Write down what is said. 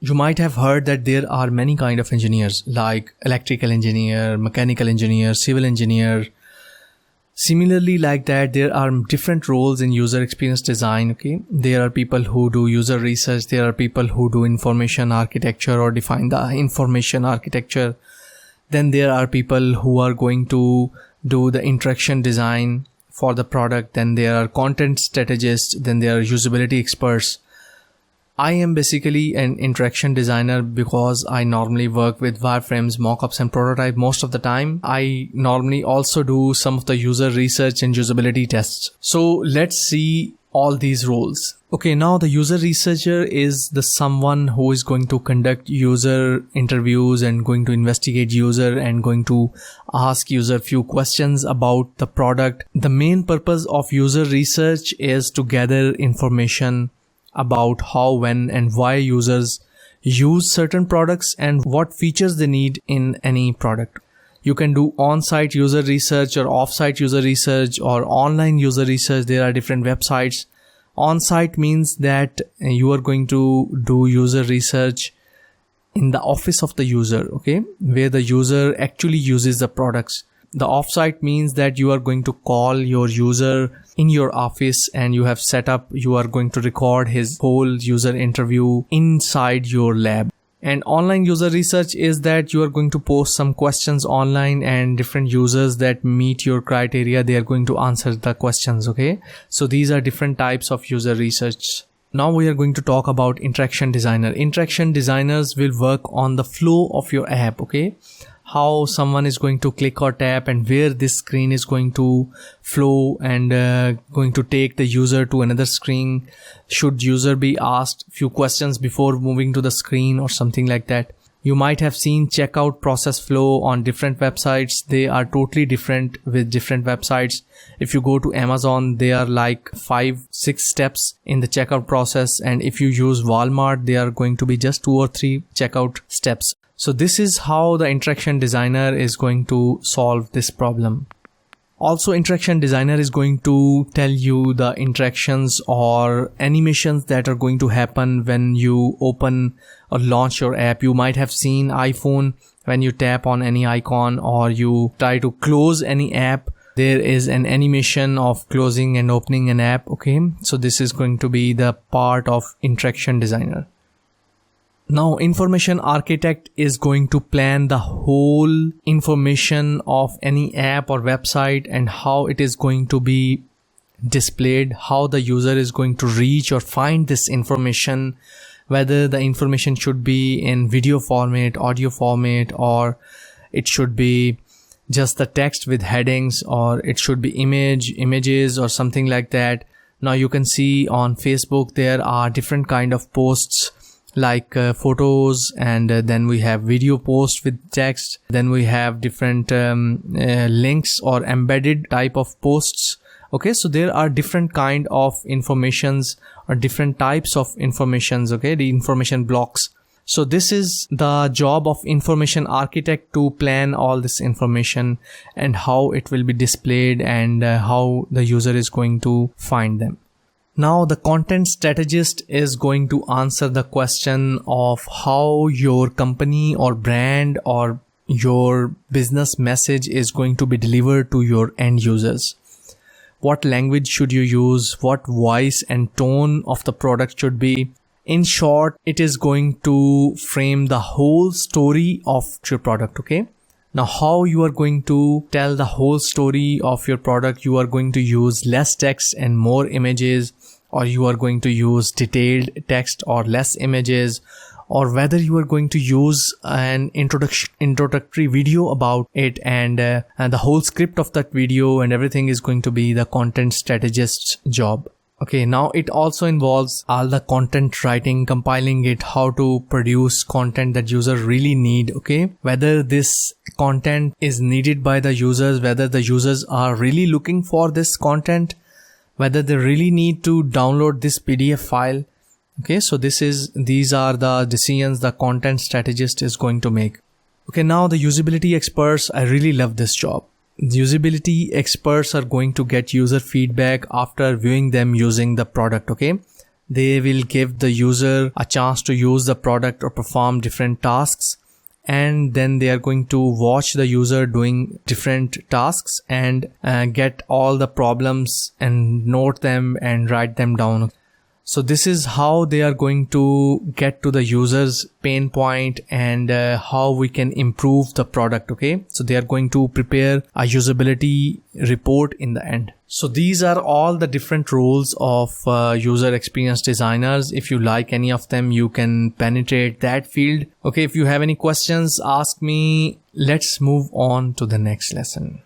You might have heard that there are many kind of engineers like electrical engineer, mechanical engineer, civil engineer. Similarly like that, there are different roles in user experience design. Okay, there are people who do user research. There are people who do information architecture or define the information architecture. Then there are people who are going to do the interaction design for the product. Then there are content strategists. Then there are usability experts. I am basically an interaction designer because I normally work with wireframes, mockups and prototype most of the time. I normally also do some of the user research and usability tests. So let's see all these roles. Okay, now the user researcher is the someone who is going to conduct user interviews and going to investigate user and going to ask user few questions about the product. The main purpose of user research is to gather information about how, when and why users use certain products and what features they need in any product. You can do on-site user research or off-site user research or online user research. There are different websites. On-site means that you are going to do user research in the office of the user, okay, where the user actually uses the products. The off-site means that you are going to call your user in your office and you have set up, you are going to record his whole user interview inside your lab. And online user research is that you are going to post some questions online and different users that meet your criteria, they are going to answer the questions, okay? So these are different types of user research. Now we are going to talk about interaction designer. Interaction designers will work on the flow of your app, okay? How someone is going to click or tap and where this screen is going to flow and going to take the user to another screen. Should user be asked few questions before moving to the screen or something like that. You might have seen checkout process flow on different websites. They are totally different with different websites. If you go to Amazon, they are like 5-6 steps in the checkout process. And if you use Walmart, they are going to be just 2 or 3 checkout steps. So this is how the interaction designer is going to solve this problem. Also, interaction designer is going to tell you the interactions or animations that are going to happen when you open or launch your app. You might have seen iPhone when you tap on any icon or you try to close any app. There is an animation of closing and opening an app. Okay, so this is going to be the part of interaction designer. Now, information architect is going to plan the whole information of any app or website and how it is going to be displayed, how the user is going to reach or find this information, whether the information should be in video format, audio format, or it should be just the text with headings, or it should be images or something like that. Now you can see on Facebook there are different kind of posts like photos, and then we have video posts with text. Then we have different links or embedded type of posts. Okay, so there are different kind of informations or different types of informations. Okay, the information blocks. So this is the job of information architect, to plan all this information and how it will be displayed and how the user is going to find them. Now the content strategist is going to answer the question of how your company or brand or your business message is going to be delivered to your end users. What language should you use? What voice and tone of the product should be? In short, it is going to frame the whole story of your product, okay? Now, how you are going to tell the whole story of your product? You are going to use less text and more images, or you are going to use detailed text or less images, or whether you are going to use an introductory video about it, and the whole script of that video and everything is going to be the content strategist's job. Okay, now it also involves all the content writing, compiling it, how to produce content that users really need, okay? Whether this content is needed by the users, whether the users are really looking for this content, whether they really need to download this PDF file. Okay, so these are the decisions the content strategist is going to make. Okay, now the usability experts, I really love this job. The usability experts are going to get user feedback after viewing them using the product, okay? They will give the user a chance to use the product or perform different tasks, and then they are going to watch the user doing different tasks and get all the problems and note them and write them down. So this is how they are going to get to the user's pain point and how we can improve the product. Okay, so they are going to prepare a usability report in the end. So these are all the different roles of user experience designers. If you like any of them, you can penetrate that field. Okay, if you have any questions, ask me. Let's move on to the next lesson.